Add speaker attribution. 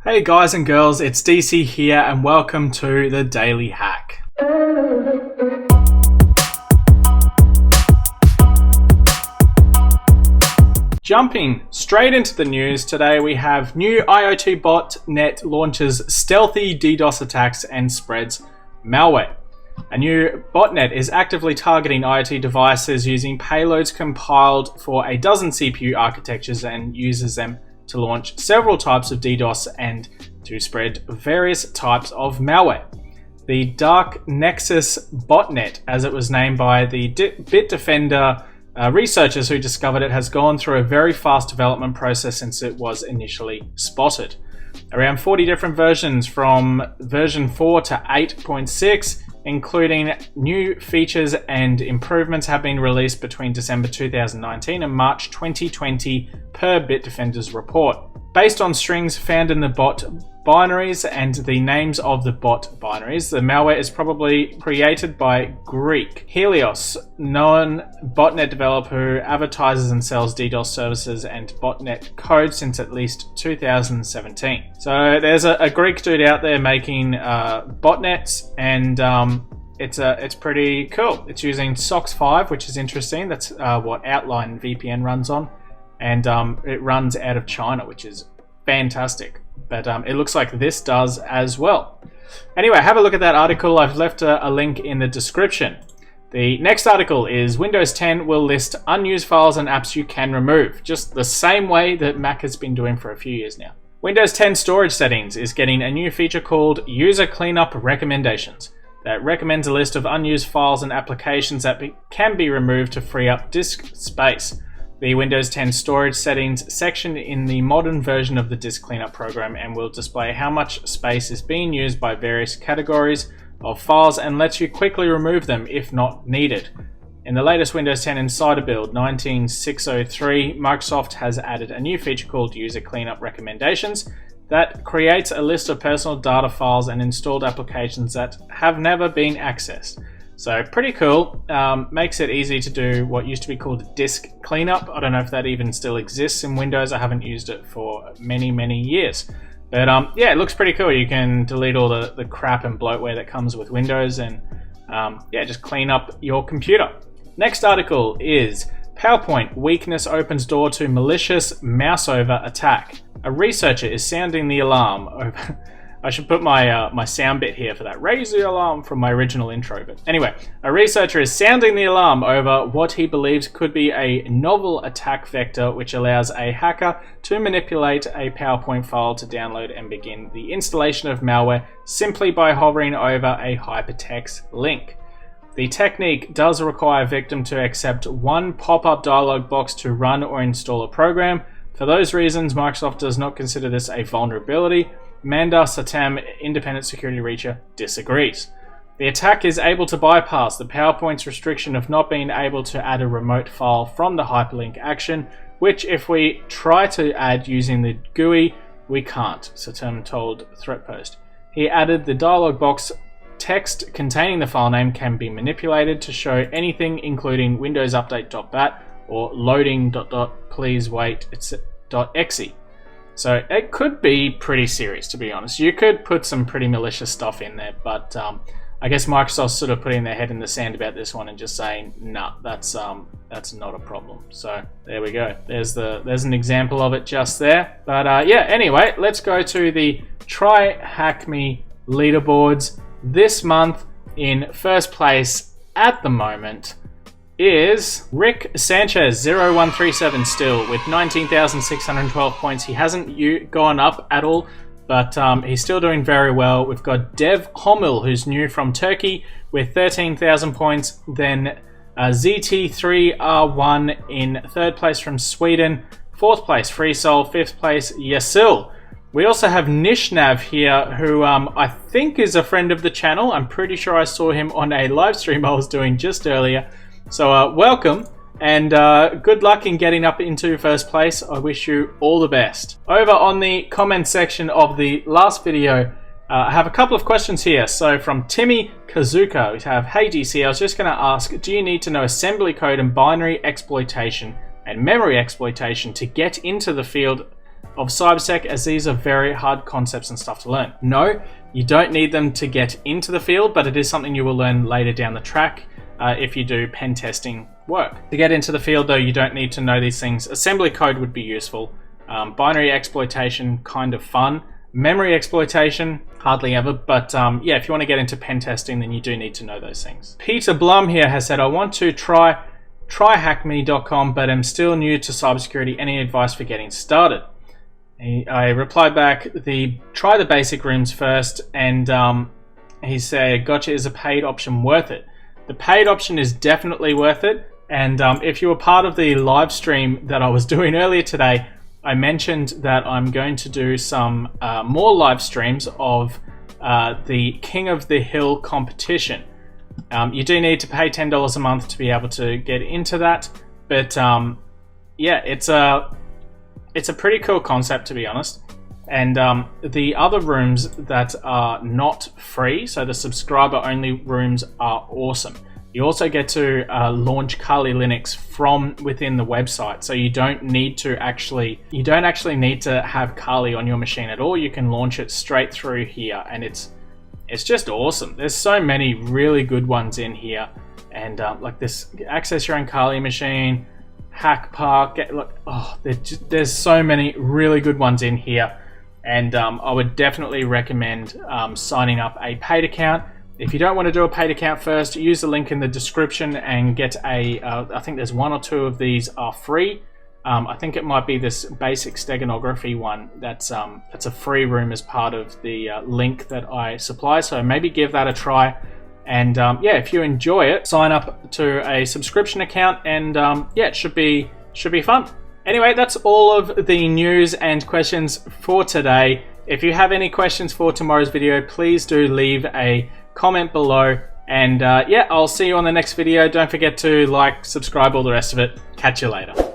Speaker 1: Hey guys and girls, it's DC here and welcome to the Daily Hack. Jumping straight into the news, today we have new IoT botnet launches stealthy DDoS attacks and spreads malware. A new botnet is actively targeting IoT devices using payloads compiled for a dozen CPU architectures and uses them to launch several types of DDoS and to spread various types of malware. The Dark Nexus botnet, as it was named by the Bitdefender researchers who discovered it, has gone through a very fast development process since it was initially spotted. Around 40 different versions from version 4 to 8.6, including new features and improvements, have been released between December 2019 and March 2020 per Bitdefender's report. Based on strings found in the bot binaries and the names of the bot binaries, the malware is probably created by Greek Helios, known botnet developer who advertises and sells DDoS services and botnet code since at least 2017. So there's a Greek dude out there making botnets, and it's pretty cool. It's using SOC 5, which is interesting. That's what Outline VPN runs on, and it runs out of China, which is fantastic. But it looks like this does as well. Anyway, have a look at that article. I've left a link in the description. The next article is Windows 10 will list unused files and apps you can remove, just the same way that Mac has been doing for a few years now. Windows 10 storage settings is getting a new feature called User Cleanup Recommendations that recommends a list of unused files and applications that can be removed to free up disk space. The Windows 10 storage settings section in the modern version of the disk cleanup program and will display how much space is being used by various categories of files and lets you quickly remove them if not needed. In the latest Windows 10 Insider build 19603, Microsoft has added a new feature called User Cleanup Recommendations that creates a list of personal data files and installed applications that have never been accessed. So pretty cool. Makes it easy to do what used to be called disk cleanup. I don't know if that even still exists in Windows. I haven't used it for many years. But yeah, it looks pretty cool. You can delete all the crap and bloatware that comes with Windows and yeah, just clean up your computer. Next article is PowerPoint weakness opens door to malicious mouse over attack. A researcher is sounding the alarm over... I should put my sound bit here for that. Raise the alarm from my original intro. But anyway, a researcher is sounding the alarm over what he believes could be a novel attack vector which allows a hacker to manipulate a PowerPoint file to download and begin the installation of malware simply by hovering over a hypertext link. The technique does require a victim to accept one pop-up dialog box to run or install a program. For those reasons, Microsoft does not consider this a vulnerability. Manda Satam, independent security researcher, disagrees. The attack is able to bypass the PowerPoint's restriction of not being able to add a remote file from the hyperlink action, which if we try to add using the GUI, we can't, Satam told ThreatPost. He added the dialog box text containing the file name can be manipulated to show anything including Windows Update.bat or loading ... please wait .exe. So it could be pretty serious, to be honest. You could put some pretty malicious stuff in there, but I guess Microsoft's sort of putting their head in the sand about this one and just saying, nah, that's not a problem. So there we go. There's an example of it just there. But yeah, anyway, let's go to the TryHackMe leaderboards. This month, in first place at the moment, is Rick Sanchez 0137 still with 19,612 points. He hasn't gone up at all, but he's still doing very well. We've got Dev Homil, who's new from Turkey, with 13,000 points. Then ZT3R1 in third place from Sweden. Fourth place, FreeSoul. Fifth place, Yasil. We also have Nishnav here, who I think is a friend of the channel. I'm pretty sure I saw him on a live stream I was doing just earlier. So welcome and good luck in getting up into first place. I wish you all the best. Over on the comment section of the last video, I have a couple of questions here. So from Timmy Kazuka, we have, hey DC, I was just going to ask, do you need to know assembly code and binary exploitation and memory exploitation to get into the field of CyberSec, as these are very hard concepts and stuff to learn. No, you don't need them to get into the field, but it is something you will learn later down the track if you do pen testing work. To get into the field though, you don't need to know these things. Assembly code would be useful. Binary exploitation, kind of fun. Memory exploitation, hardly ever, but yeah, if you want to get into pen testing, then you do need to know those things. Peter Blum here has said, I want to try tryhackme.com, but I'm still new to cybersecurity. Any advice for getting started? I replied back, try the basic rooms first, and he said, gotcha, is a paid option worth it? The paid option is definitely worth it, and if you were part of the live stream that I was doing earlier today, I mentioned that I'm going to do some more live streams of the King of the Hill competition. You do need to pay $10 a month to be able to get into that, but yeah, it's a pretty cool concept, to be honest. And the other rooms that are not free, so the subscriber only rooms, are awesome. You also get to launch Kali Linux from within the website, so you don't actually need to have Kali on your machine at all. You can launch it straight through here, and it's just awesome. There's so many really good ones in here, and like this, access your own Kali machine, Hack Park. There's so many really good ones in here, and I would definitely recommend signing up a paid account. If you don't want to do a paid account first, use the link in the description and get I think there's 1 or 2 of these are free. I think it might be this basic steganography one that's a free room as part of the link that I supply, so maybe give that a try. And yeah, if you enjoy it, sign up to a subscription account, and yeah, it should be fun. Anyway, that's all of the news and questions for today. If you have any questions for tomorrow's video, please do leave a comment below, and yeah, I'll see you on the next video. Don't forget to like, subscribe, all the rest of it. Catch you later.